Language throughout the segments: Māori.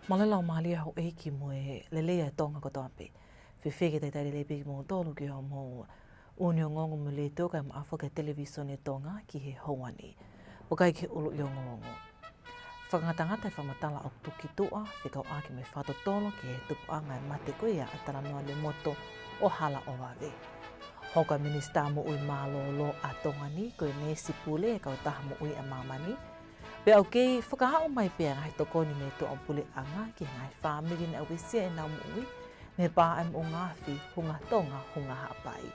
Malalau malia ho eiki mo e lelea tonga ko toape. Whiwhege te tairi lepe ki mo tolu ki ho mo unio ngongo mo le toka ma awhaka televisione tonga ki he houani. Wakai ke ulu i o ngongo. Whakangatangata e whamatala o tuki tua, whikau ake me whato tolo ki he tupu anga e mate kuia a tara noa le moto o hala o wawe. Hoka minista mo ui mālolo a tongani koe nesi pule e kau taha mo ui a mamani. Pe au kei whakahau mai pia ngai tokoni me to au pule anga ki ngai whamiri na awisia e nau mui me pā am o ngāwhi hunga tonga hunga hapai.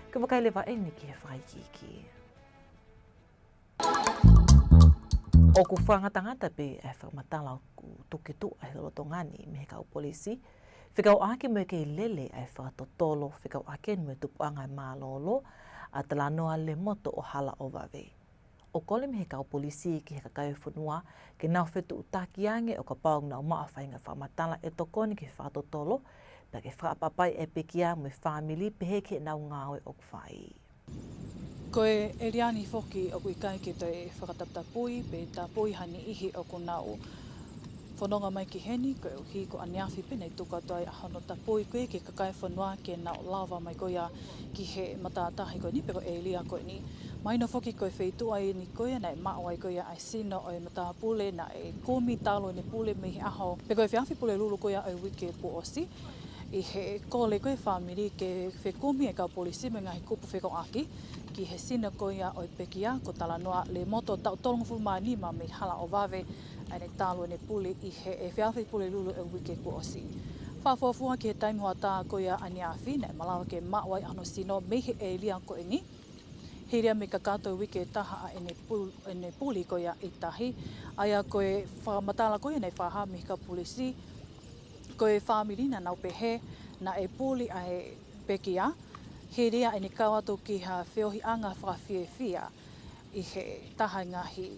Ka wakai lewa eni ki he whaikiki. O ku whangatangata pe e whamatala o ku tukitu ai lotongani me he kau polisi. Whikau ake me kei lele ai whakatotolo whikau ake me tupu anga e mālolo a tala noa le moto o hala o wawe. O kole me he kau polisi ki he kakai whanua ke nau whetu utaki ange o ka paung nau maa whainga whamatala e tokoni ki whatotolo pa ke whaapapai e pekia me whamili pehe ke nau ngawe o kwhai. Koe e riani whoki o kui kai ki te whakataptapui pe ta pui hani ihi o ku nau whanonga mai ki heni koe o hi ko aniawhi pene tuka toi a hono tapui koe ki kakai whanua ke nau lava mai koea ki he matatahi koe ni pe ko e lia koe ni. Maina whoki koe wheitu ai ni koea na e mao ai koea ai sino o e matapule na e kumi talo ni pule mihi aho. Pe koe whiawhi pule lulu koea ai wike pu osi. I he kole koe whamiri ke whekumi e kau polisi me ngahi kupu wheko aki ki he sina koea o i pekia ko tala noa le moto tau tolongu mani ma me hala o wawe ane talo ne pule i he e whiawhi pule lulu e wike ku osi. Whafuafua ki he taimua tā koea aniawhi na e malawa ke mawai ano sino me he e lia koe ni. Hiria me ka kātou wike taha a ene puli koea i tahi. Aia koe whamatala koea nei whaha me ka polisi. Koe whamirina nau pehe na e puli a he pekia. Hiria ene kawato ki ha whiohi anga whawhiewhia i he taha ngahi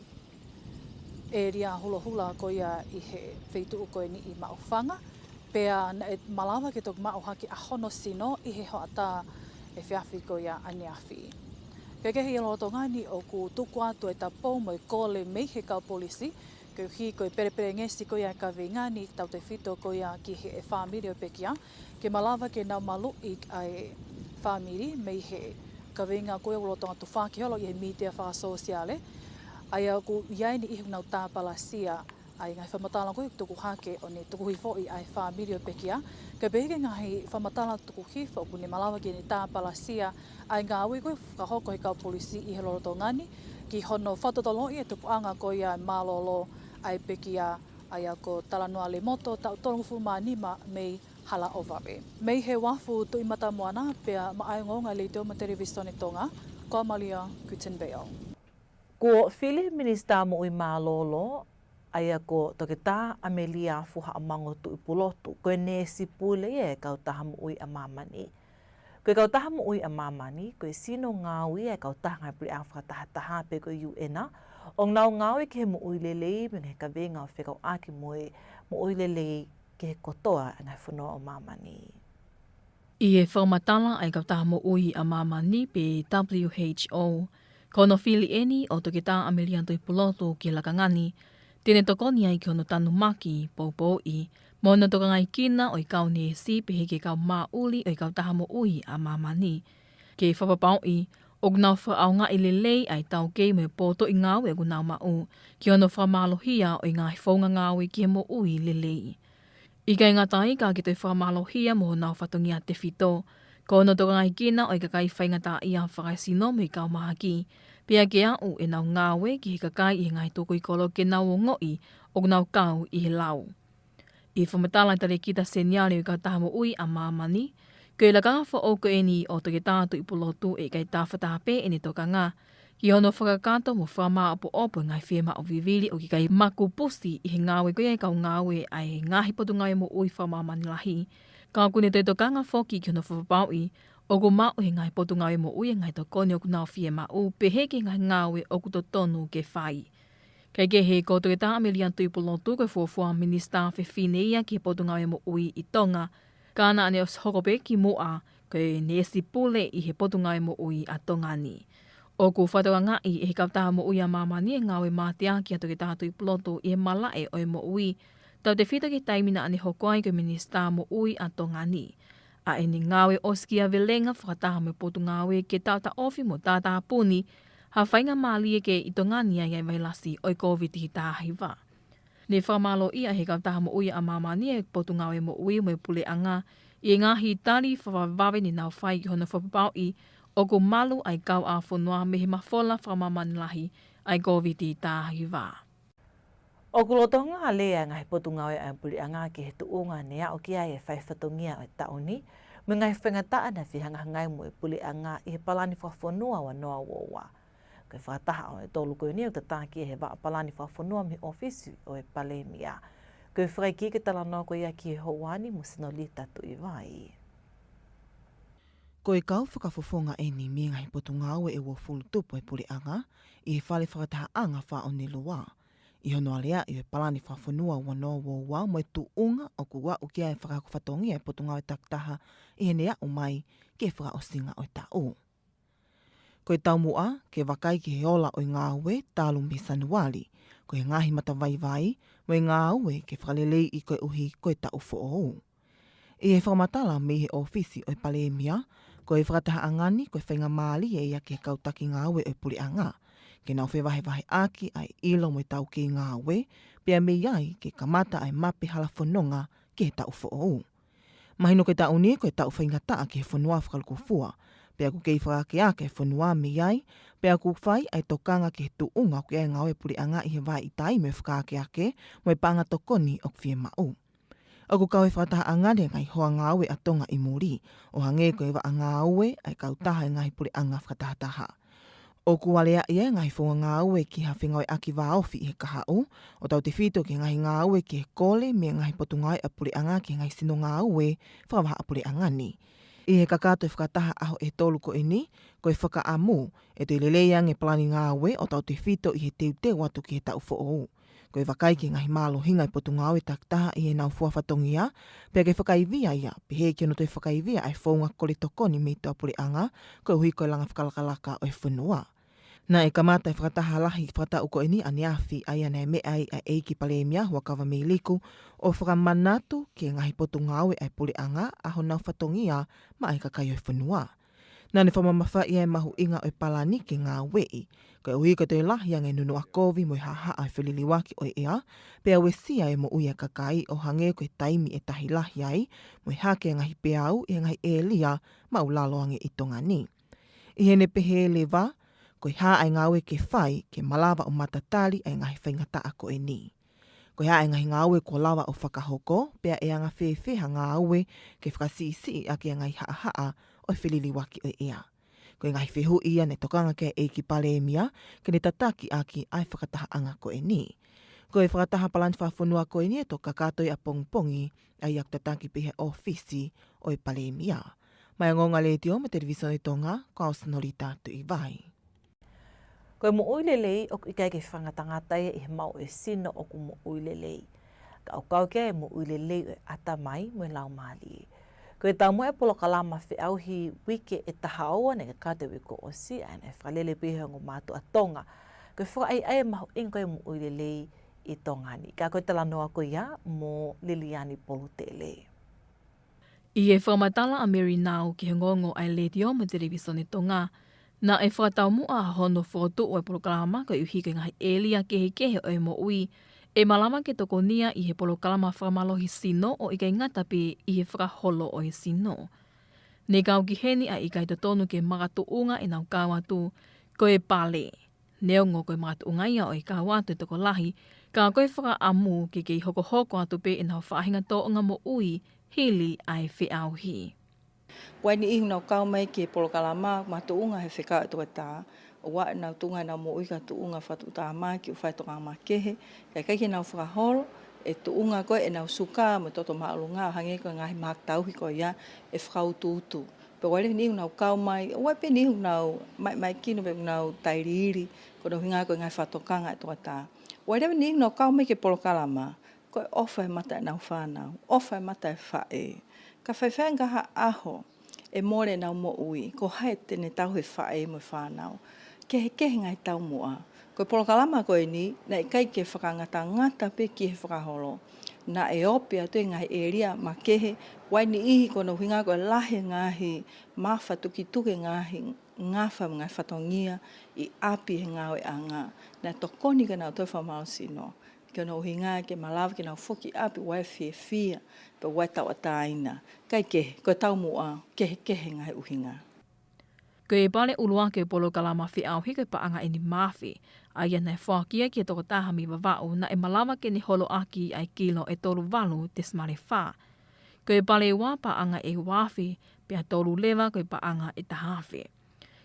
e ria hula hula koea i he wheitu koe ni i mauwhanga. Pea na e malawa ke tok mauhaki a hono sino i he hoata e whiawhi koea aniawhi. Pea kehi e loto ngani o ku tuku atu e ta pou mo i kole mei he kau polisi. Koe hi koe perepere ngesi koea ka vingani tau te whito koea ki he e whamiri o pekia. Ke malawa ke nau malu i ai whamiri mei he ka vinga koea ulotonga tu whakiholo i he media wha sosiale. Aia ku iai ni ihu nau tāpalasia ai ngai whamatala koe tuku hake o ne tuku hifo i ai whamiri o pekia. Ka behike ngahi whamatala tuku hifo ku ne malawa ki ni tāpalasia ai ngā awi koe whakahoko he kau polisi i he loroto ngani ki hono whatotolo i e tupu anga koe ai mālolo ai pekia ai ko talanoa le moto tau tolongu manima mei hala o wawe. Mei he wafu tui mata moana pea maaionga le teo ma televisione tonga, ko Amalia Kutenbeo. Ko While Minista mo ui mālolo, aia ko toke tā Amelia fuha amango tu i pulotu, koe nesi pule e kau taha mo ui a mamani. Koe kau taha mo ui a mamani, koe sino ngāwi e kau taha ngai puli a whakataha pe koe UNA, o ngau ngāwi ke he mo ui lelei, me ka venga o whekau aki mo ui lelei ke he kotoa ngai whanua o mamani. I e whaumatala ai kau taha mo ui a mamani pe WHO, kono whili eni o toke tā Amelia tui pulotu ki lakangani, tēne tokoni ai ki hono tanu maki pou i, mono toka ngai kina o i kau ne si pehe ke kau maa uli o i kau taha mo ui a mamani. Ke whapapau i, o gnau whaau ngā i lelei ai tau kei me poto i ngāwe o gnau mau, ki hono whamalohia o i ngāi whaunga ngāwe ki he mo ui lelei. I kai ngatai ka ki te whamalohia mo nau whatongi a te whito, ko no toka ngai kina o i kakai whaingata i a whakaisino mo i kau mahaki, pia ke au e nau ngāwe ki he kakai i ngai toko i kolo ke nau o ngoi o nau kau i he lau. I whamatala tare kita seniare o kau taha mo ui a mamani, ko i laka wha o ko eni o toke tātu i pulotu e kai tāwhatape e ne toka ngā, ki hono whakakato mo whamaa apo opo ngai whiema o vivili o ki kai maku pusi i he ngāwe koe e kau ngāwe ai ngāhi potu ngai mo ui whamamani lahi. Ka kune te tokanga whoki ki hono whapapau i, o ko mau he ngai potu ngai mo ui e ngai tokoni o kunau whiema o pehe ke ngai ngāwe o kuto tonu ke whai. Kei ke he ko toke tā Amelia tui pulotu koe fuafua minista whiwhineia ki he potu ngai mo ui i tonga, kāna ane os hokope ki mua koe nesi pule i he potu ngai mo ui a tongani. O ku whatoa ngai e he kaptaha mo ui a mamani e ngawe mātia ki a toke tātu i pulotu i he malae o e mo ui tau te whita ki taimina ane hokwai ke minista mo ui a tongani. A eni ngawe oskia velenga whakataha me potu ngawe ke tauta ofi mo tata puni, ha whainga maali ke i tongani ai vailasi oi COVID hi tāhiwa. Ne whamalo ia he kautaha mo ui a mamani e potu ngawe mo ui mo pule anga, i ngahi tari whawawe ni nau whai ki hona whapapau i, o ko malu ai kau a whanua me he mawhola whamamani lahi ai COVID hi tāhiwa. O kulotonga a lea ngai potu ngawe a puli anga ki he tuunga nea o kia e whaifatongia o tauni, me ngai whengataa na whihanga ngai mo e puli anga i he palani whafonua wa noa woa. Kai whakataha o e tolu koe ni o te tāki he wa palani whafonua mi ofisi o e palemia. Kai whaiki ke tala noa koe ia ki he houani mo sinolita tu i vai. Ko e kau whakafofonga e ni mi ngai potu ngawe e wofulu tupu e puli anga, i he whale whakataha anga wha o ni loa. I hono alea i e palani whafonua wanoa woa mo e tuunga o kua o kia e whakakofatongia e potu ngawe taktaha i he nea o mai ke whaka o singa o tau. Ko e tau mua ke wakai ki he ola o ngā ue tālu me sanuari, ko e ngahi mata vai mo e ngā ue ke whakalelei i koe uhi koe tau fo'ou. I he whakamatala me he ofisi o e palemia, ko e whakataha angani ko e whainga maali e ia ke kautaki ngā ue o e puli anga, ke nau whewahe aki ai ilo mo e tau ki ngā ue, pia me iai ke kamata ai mape hala whanonga ke he tau fo'ou. Mahino ke tau ni ko e tau whaingataa ke he whanua whakalukufua, pia ku kei whakake a ke whanua me iai, pia ku whai ai tokanga ke he tuunga ke e ngā ue puli anga i he vai i tai me whakake ake mo e panga tokoni o kwhia mau. O ku kau e whataha angare ngai hoa ngā ue atonga i muri, o hange ko e wa ngā ue ai kautaha e ngai puli anga whakataha. O ku walea ia ngai whonga ngā ue ki ha whengawe aki waofi i he kahau, o tau te whito ki ngai ngā ue ki he kole me ngai potu ngai a puli anga ki ngai sino ngā ue whawaha a puli anga ni. I he kakato e whakataha aho e tolu ko e ni, ko e whaka amu, e te leleang e plani ngā ue o tau te whito i he teu atu ki he tau fo'ou. Ko e wakai ki ngahi mālo hinga i potu ngā ue taktaha i he nau fuafatongia, pia ke whakaivia ia, pe he ki ono toi whakaivia ai whaunga kole tokoni me toa puli anga, ko e hui koe langa whakalakalaka o e whanua. Na e kamata e whakataha lahi whakata uko e ni aniafi ai ane me ai a eiki palemia hua kawa me liku o whakamanatu ki ngahi potu ngāwe ai puli anga a ho nau whatongia ma ai kakai o e whanua. Nā ne whamamawha ia e mahu inga o e palani ki ngā wei, ko e ui ko te lahi ange nunu a kovi mo i haha ai whililiwaki o ea, pia we sia e mo ui a kakai o hange ko e taimi e tahi lahi ai, mo i hake ngahi peau i ngahi e lia ma u lalo ange i tonga ni. I hene pehe lewa, ko i haa ai ngāwe ke whai ke malawa o matatari ai ngahi whaingata a ko e ni. Ko i haa ai ngahi ngāwe ko lawa o whakahoko, pia e anga whewheha ngāwe ke whakasii a ke ngai haa o whililiwaki o ea. Ko i ngahi whehu ia ne tokanga ke eiki palemia, ke ne tataki aki ai whakataha anga ko e ni. Ko e whakataha palani whafunua ko e ni e to kakatoi a pongpongi ai ak tataki pihe ofisi o e palemia. Mai ngonga le tio me televisione tonga, ko au Sinolita tu i vai. Ko e mo uilelei o i kai ke whangatangatai e mau e sino o ku mo uilelei. Ka au kau ke e mo uilelei o e ata mai mo e lau maali. Ko e tau mo e polo kalama whi au hi wike e taha aua ne ka kate wiko o si ane whalele pihe ngo mātu a tonga. Ko e whaka ai mahu ingo e mo uilelei i tonga ni. Ka koe tala noa ko ia mo Liliani Polutele. I e whamatala a Mary Nau ki he ngongo ai le dio mo televisione tonga, na e whakatau mua hono whotu o e polokalama ko i uhi ke ngahi elia kehe o e mo ui, e malama ke toko nia i he polokalama whamalohi sino o i kai ngatapi i he whakaholo o e sino. Ne kau ki heni a i kai tonu ke magatuunga e nau kawatu ko e pale. Neongo ko e magatuunga ia o i kawatu e toko lahi, ka koe whakaamu ke kei hoko atu pe e nau whahinga toonga mo ui, hili ai whiauhi. Wai ni ihu nau kau mai ki polokalama ma tuunga he whekau e toka o wa nau tunga nau mo uika tuunga whatu tā mai ki uwhai toka ma kehe. Kai kai ki nau whakaholo e tuunga koe e nau suka mo toto maalunga o hange koe ngahi maak tauhi koe ia e whakau tutu. Pe wai ni ihu nau kau mai, wai pe ni ihu nau mai kino pe nau tairiri ko nau hinga koe ngahi whatokanga e toka tā. Wai ni ihu nau kau mai ki polokalama koe ofa e mata e nau whanau, ofa e mata e whae. Ka whaiwhenga ha aho e more nau mo ui, ko hae tene tau he whae mo whanau. Ke he ngai tau mua. Ko polokalama koe ni, na i kai ke whakangata ngata pe ki he whakaholo. na e ope atu ngai area makehe wai ni ihi kono hinga ko lahe ngahi mafa tukituke ngahi ngafa ngai fatongia I api ngawe anga na tokoni kana to fa mausino kono hinga ke malav ke na foki api wai fia pe wai tawataina kai ke ko tau mua ke ngai uhinga Ko e pale ulua ke polo kalama fi au hike pa anga ini mafi. Aia nei whakia ki toko tahami wawao na e malawa ke ni holo aki ai kilo e tolu walu te smare wha. Ko e pale wā pa anga e wafi pe a tolu lewa ko e pa anga e tahawhi.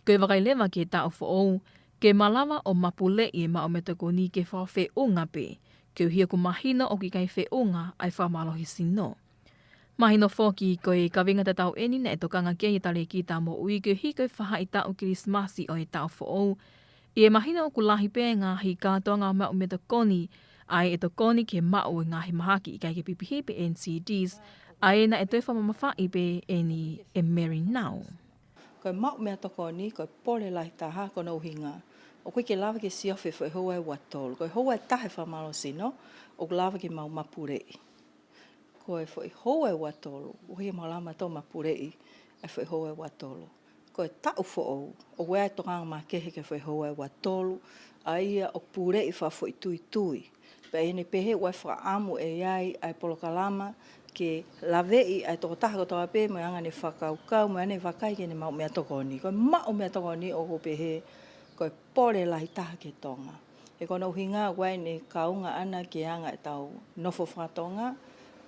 Ko e wakai lewa ki e tau whaou ke malawa o mapule I e mao metako ni ke whawhe unga pe. Ko hia ku mahina o ki kai whe unga ai whamalohi sino. Mahino whoki ko e kawinga te tau eni na e tokanga kia I tale ki tā mo ui ko hiko whaha I tau kirismasi o e tau whoou. I e mahina o ku lahi pē ngāhi kātoa ngā mau me koni, ai e koni ke mau e ngāhi mahaki I kai ke pipihi pe NCDs, ai e na e toi whamamawha I pe eni e Mary Nau. Ko mau me koni ko pole lahi taha kono uhinga. O koe ke lava ke siawhi fo e hoa e watol, ko e hoa e tahe whamalo sino, o lava ke mau mapurei. Ko e foi hoa e watolo, o hia malama tō mapurei, e foi hoa e watolo. Ko e tau fo'ou, o wea tokanga makehe ke foi hoa e watolo, a ia o purei wha foi tui. Pe ene pehe wai wha amu e iai ai polokalama, ke lavei ai toko taha ko toa pe, mo anga ne whakaukau, mo ane wakai ke ne mau mea tokoni. Ko e mau mea tokoni o ko pehe, ko e pole lahi taha ke tonga. E kono uhinga wai ne kaunga ana ke anga e tau nofo whatonga,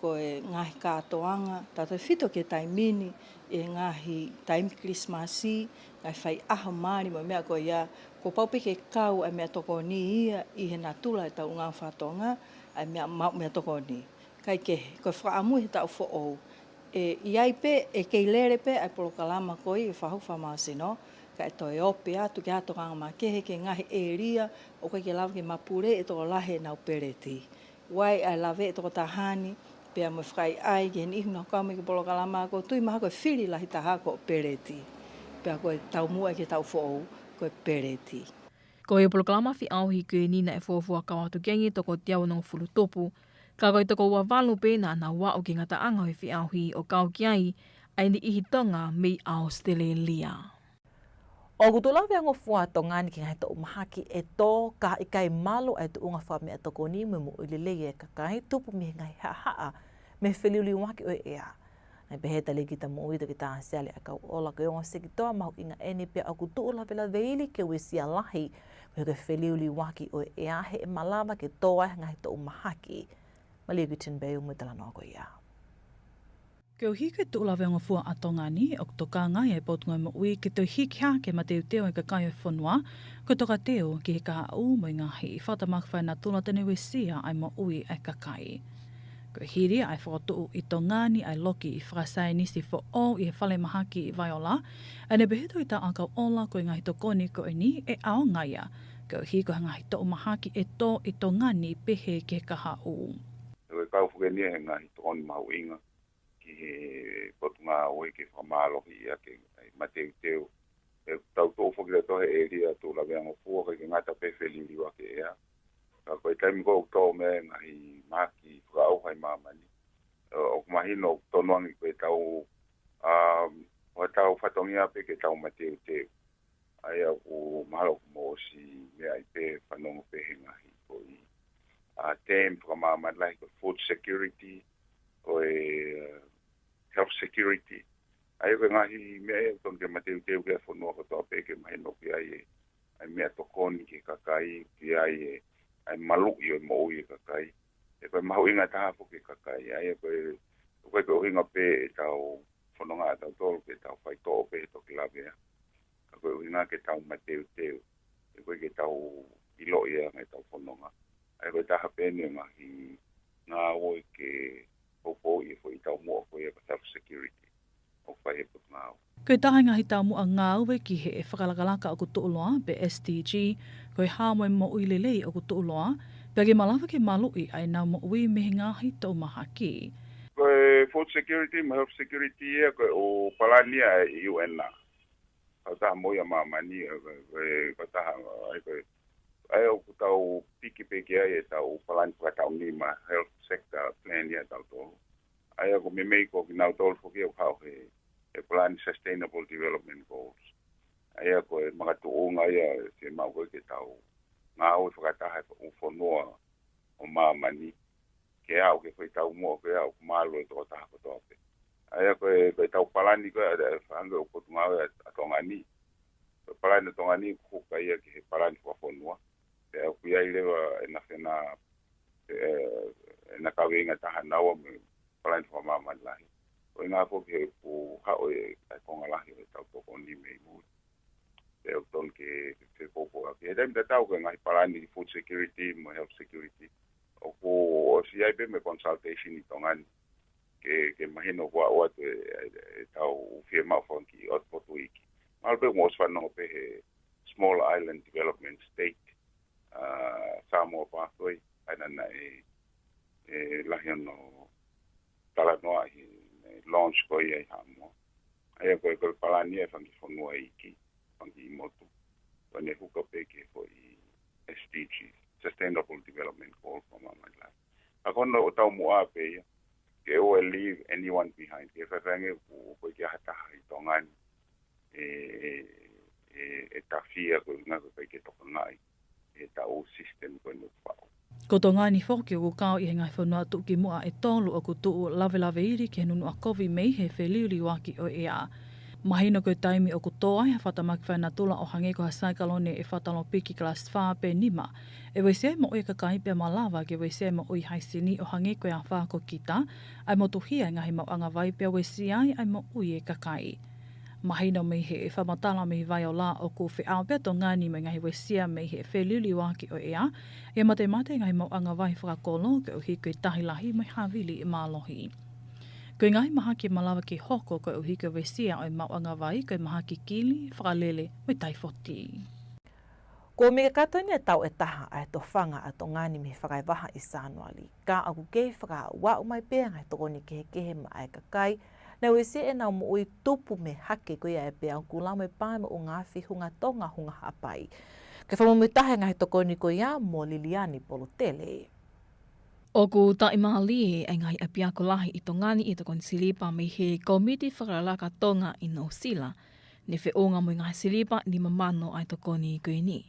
ko e ngahi kātoanga, tātou whito ke taimini, e ngahi taimi Krismasi, ngai whai aha maari mo mea ko ia, ko paupike kau ai mea toko ni ia, I he natula e tau ngā whatonga, ai mea toko ni. Kai ke, ko whaamu he tau who'ou, e iai pe, e kei lere pe, ai polokalama koi, e whahu whamasino, ka e toi ope atu, ke ato kanga makehe, ke ngahi e ria, o kai ke lawa ke mapure, e toko lahe nau pereti. Wai ai lawe e toko tahani, pea mo whai ai ke ni ihuna kau me ke polo kalama ko tui maha koe whiri lahi taha ko pereti. Pea koe tau mua ke tau who'ou koe pereti. Ko e polo kalama fi auhi ke nina e fuafua kawatu kengi toko tiau nong fulu topu. Ka koe toko wawalu pēna na wa o ke ngata anga he fi auhi o kau kiai ai ni ihi tonga mei Australia. O kutula veango fua tongani ki ngai to umahaki e to ka ikai malo e to unga wha mea toko ni me mo ulilege e kakai tupu me ngai haa me wheliuli waki o ea. Ngai peheta le ki ta mo uito ki ta asiale a kau ola ko yonga seki toa mahu inga ene pia aku tuula vela veili ke wisia lahi me ke wheliuli waki o ea he e malawa ke toa ngai to umahaki. Mali kitin beu mo talanoa ko ea. Ke o hike tu ulaweonga fua atonga ni, o toka ngai e potunga mo ui, ke tau hiki ha ke mateu teo e ka kai o whanua, ko toka teo ki he kaha u mo i ngahi, I whatamakawhai na tūna tene wesia ai mo ui ai ka kai. Ko hiri ai whakatuu I tō ngāni ai loki I whakasai nisi fo o I he whale mahaki I Vaiola, ane beheto I tā akau ola ko I ngahi tokoni ko I ni e ao ngaia, ko hi ko ngahi tō mahaki e tō I tō ngāni pehe ke kaha u. E kau whukenia he ngahi tōni mahu inga, ki he potunga oe ke whamalohi ia ke mateu teu. E tau tō whukira tohe e ria tō la veango fua ke ngata pefe liri wake ea. Ka koe taimi kou tō me ngahi maki whakaauhai mamani. O kumahino tonuangi koe tau o tau whatongia pe ke tau mateu teu. Ai au mahalo kumosi mea I pe whanongo pe he ngahi koi. Tem whakamamani lahi ko food security, koe health security. Ai ko ngahi mea ton ke mateu teu ke whanua ko tō pe ke mahino ki ai mea tokoni ki kakai, ki ai malu I o mo ui kakai. E koe mahu inga taha po ke kakai. Ai koe ko hinga pe e tau whanonga tau tolu ke tau whai tō pe he toki lawea. Ka koe hinga ke tau mateu teu. E koe ke tau ilo ia ngai tau whanonga. Ai koe taha pene ngahi ngā oi ke popo I fo I tau mua koe e self security. O whai he putu ngāo. Koe taha ngahi tau mua ngāue ki he e whakalakalaka o ku tuuloa pe SDG, koe hāmoe mo ui lelei o ku tuuloa, pe ke malawa ke malui ai nau mo ui me ngahi tau mahaki. Koe food security, ma health security e koe o palania e UN na. Kau taha moia mamani, koe taha ai o tau piki ai tau palan tau ni ma health sector plan ya tau to ai ko me ko na tol fo ki o ka e plan sustainable development goals ai ko e mga tuunga ia se mau ko ke tau nga o whakataha o whanua o mamani ke au ke whai tau mua ke au kumalo e tō taha ko tōpe ai ko e tau palani ko e whanga o potunga o atongani palani tongani kuka ia ke he palani kwa whanua e au kuia i lewa e na whena e na kawenga taha naua me palani kwa mamani lahi o inga ko ke pu hao e konga lahi o tau toko ni mei mui e o ton ke popo ke e dai tau ko ngai palani food security mo health security o ko o si ai be me consultation i tongan ke mahino wa o te tau firma fonki o potuiki mal be mo sfa no pe small island development state Samoa pathway ana na la hiano tala no ai launch ko ia hamo ai ko palani e fangi fonua iki fangi motu when you hook up for SDG, Sustainable Development Goal for Mamala. I don't know how much they will leave anyone behind. If I think we get a tongan tafia ko nga ko ke tokangai tau system ko no pa. Ko tonga ni foki o kau I ngai whanua tuki mua e tolu o ku tuu lave iri ke nunu a kovi mei he wheliuri waki o ea. Mahino koe taimi o kutoa e whatamaki whaina tula o hange ko ha saikalone e whatalo piki class 5 pe nima. E weise mo oi kakai pe malawa ke weise mo oi haisini o hange koe a whako kita, ai mo tuhia ngahi mau anga vai pe weisi ai mo oi e kakai. Mahino mei he e whamatala mei vai o la o ku whiao pe to ngani me ngahi weisia mei he whelili waki o ea, e mate ngahi mau anga vai whakakolo ke o hi koe tahilahi mai havili I malohi. Koe ngai maha ki malawa ki hoko koe uhi koe wesia o mau anga vai koe maha ki kili, whakalele, mai taifoti. Ko me katoni e tau e taha ai to whanga a to ngani me whakai waha I Sanuali. Ka aku kei whaka wa umai pēa ngai toko ni kehe ma ai kakai. Na wesi e nau mo ui tupu me hake koe e pēa ku lau me pāe mo o ngā whihunga tonga hunga hapai. Ke whamu tahe ngai toko ni koe ia mo Liliani Polutele. O ku tai mahali e ngai apia ko lahi I tongani I tokon silipa me he komiti whakaralaka tonga I no sila. Ne whe onga mo ngai silipa ni mamano ai tokoni koe ni.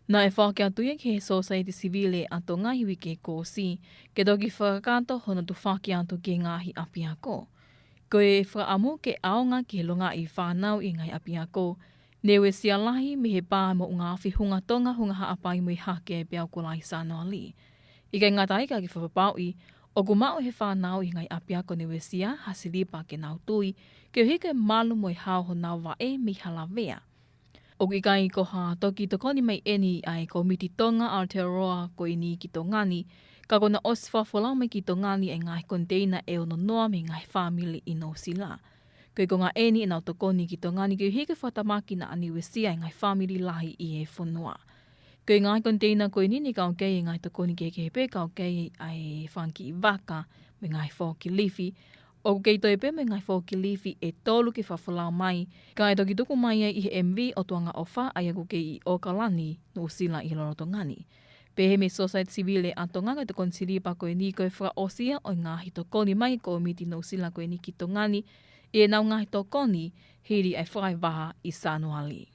Na e whake atuia ke he society civile a to ngahi wike ko si, ke toki whakakanto hono tu whake atu ke ngahi apia ko. Ko e whaamu ke aonga ke longa I whanau I ngai apia ko, ne we sia lahi me he pā mo ngā whihunga tonga hunga haapai mo I hake e pia ko lahi Sanuali. I kai ngata ika ki whapapau I, o ku mao he whanau I ngai apia ko ne wesia hasilipa ke nau tui, ke o hike malu mo I hao ho nau wae mi halawea. O ku ikai ko ha toki tokoni mai eni ai komiti tonga Aotearoa ko I ni ki tongani, ka kona osfa whalau mai ki tongani e ngai konteina e ono noa me ngai whamili I no sila. Koe ko ngā eni e nau tokoni ki tongani ke o hike whatamaki na ani wesia e ngai whamili lahi I e whanua. Koe ngai konteina koe nini kau kei ngai tokoni ke kepe kau kei ai whanki I waka me ngai whoki lifi. O kei toi pe me ngai whoki lifi e tolu ke whawhalau mai. Ka e toki tuku mai I he MV o tuanga ofa ai aku kei I Okalani no sila I Lorotongani. Pe he me society civile a tonga ngai tokoni silipa koe ni koe whaosia o ngahi tokoni mai ko miti no sila koe ni ki tongani. E nau ngahi tokoni hiri ai whai waha I Sanuali.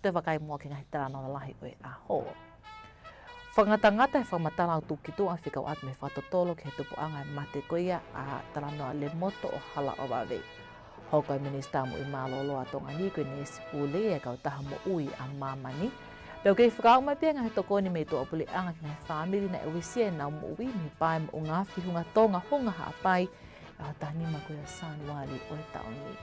Te wakai mua ki ngahi tara no lahi koe a ho. Whangatangata e whamatala o tukitu a whikau atu me whatotolo ke he tupu anga e mate koia a tala noa le moto o hala o wawe. Hokai minista mo I malolo a tonga ni koe ni esipule e kau taha mo ui a mamani. Leo kei whakau mai pia ngahi tokoni me to opuli anga ki ngahi whamiri na e wisi e nau mo ui me pae mo o ngā whihunga tonga hunga haapai e o tahnima koe a Sanuali o e taoni.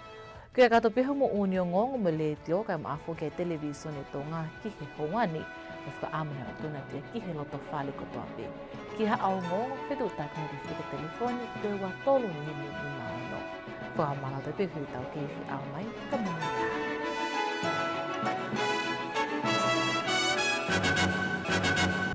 Kia kato peho mo unio ngongo mo le tio kai maafo ke television e tō ngā kihe hongani o whaka amana o tūna tia kihe loto whale kotoa pe. Ki ha au ngongo whetu tai kama ki whika telefoni te ua tolu nini ni maano. Whakamanga te peho I tau kehi au mai, ka mga.